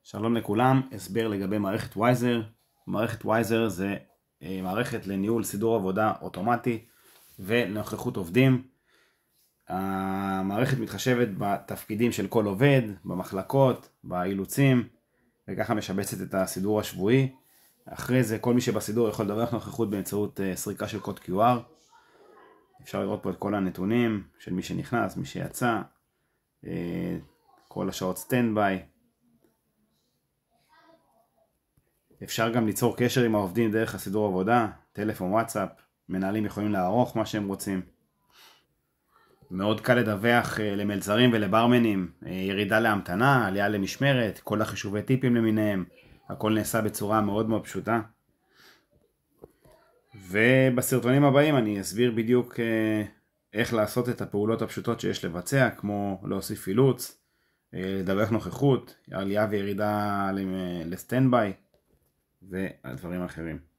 שלום לכולם, הסבר לגבי מערכת וייזר. מערכת וייזר זה מערכת לניהול סידור עבודה אוטומטי ונוכחות עובדים. המערכת מתחשבת בתפקידים של כל עובד, במחלקות, באילוצים, וככה משבצת את הסידור השבועי. אחרי זה כל מי שבסידור יכול לדווח נוכחות באמצעות סריקה של קוד QR. אפשר לראות פה את כל הנתונים של מי שנכנס, מי שיצא, כל השעות סטנד-ביי. אפשר גם ליצור קשר עם העובדים דרך הסידור עבודה, טלפון, וואטסאפ, מנהלים יכולים לערוך מה שהם רוצים. מאוד קל לדווח למלצרים ולברמנים, ירידה להמתנה, עלייה למשמרת, כל החישובי טיפים למיניהם, הכל נעשה בצורה מאוד מאוד פשוטה. ובסרטונים הבאים אני אסביר בדיוק איך לעשות את הפעולות הפשוטות שיש לבצע, כמו להוסיף אילוץ, לדווח נוכחות, עלייה וירידה לסטנד-ביי, והדברים האחרים.